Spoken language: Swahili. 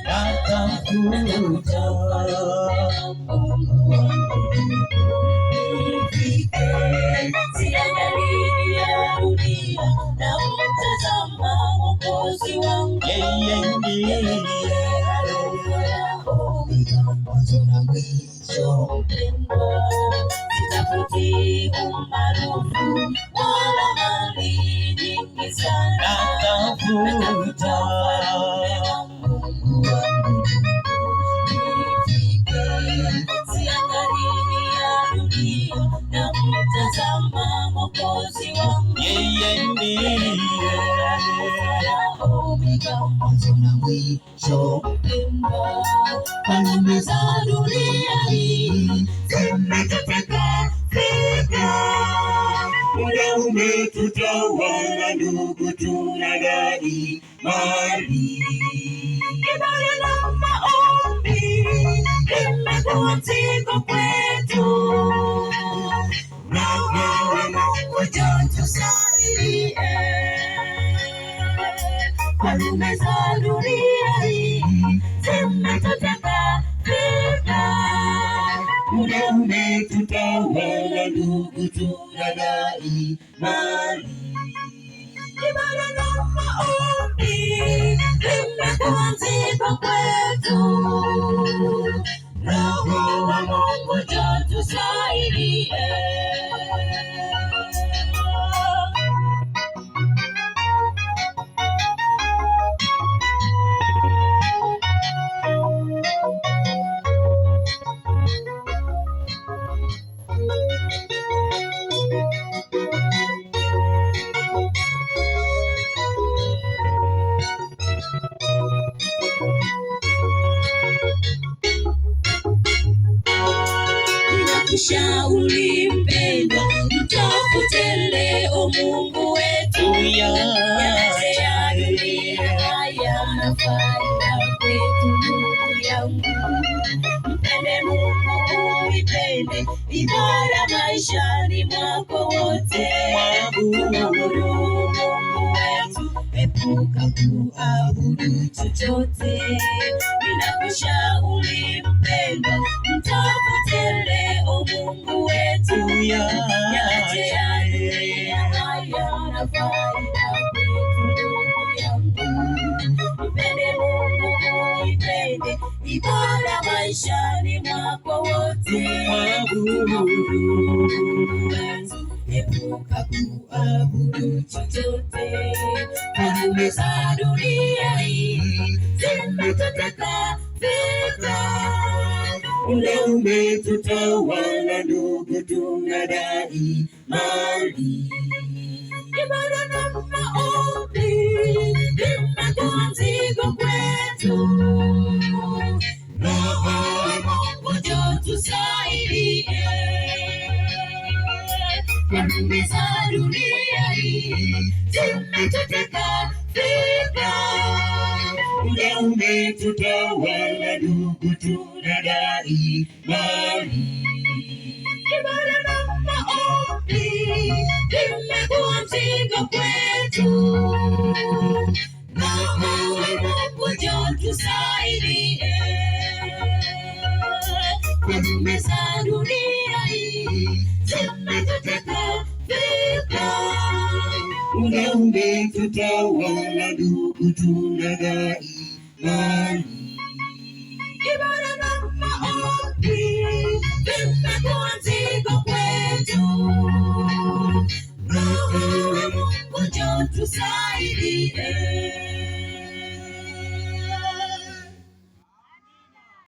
natafuta siangalia dunia na mtazama Mwokozi wangu. Yeye ndiye mwanzo na mwisho. Sitafuti umaarufu wala mali nyingi sana, natafuta Mungu wangu. Siangalia dunia na mtazama Mwokozi wangu. Yeye ndiye mwanzo na mwisho. Falme za dunia hii zimetuteka fika, muda umetutawala ndugu, tunadai mali. Ibada na maombi imekuwa mzigo kwetu, na wewe Mungu njoo tusaidie. Falme za dunia hii zimetuteka fika, muda umetutawala ndugu, tunadai mali. Ibada na maombi imekuwa mzigo kwetu, Roho wa Mungu njoo tusaidie. Shauri mpendwa, mtafute leo Mungu wetu. Yote ya dunia hayana faida kwetu, ndugu yangu. Mpende Mungu, uipende ibada maishani mwako wote. Mwabudu Mungu wetu, epuka kuabudu chochote. Ninakushauri mpendwa, mtafute leo Mungu wetu. Yote ya dunia hayana faida kwetu, ndugu yangu. Mpende Mungu, uipende ibada maishani mwako wote. Mwabudu Mungu wetu, epuka kuabudu chochote. Falme za dunia hii zimetuteka fika, muda umetutawala ndugu, tunadai mali. Ibada na maombi imekuwa mzigo kwetu, Roho wa Mungu njoo tusaidie. Falme za dunia hii zimetuteka fika, muda umetutawala ndugu, tunadai mali. Ibada na maombi imekuwa mzigo kwetu, Roho wa Mungu njoo tusaidie. Falme za dunia hii zimetuteka fika, muda umetutawala ndugu, tunadai mali. Ibada na maombi imekuwa mzigo kwetu, Roho wa Mungu njoo tusaidie.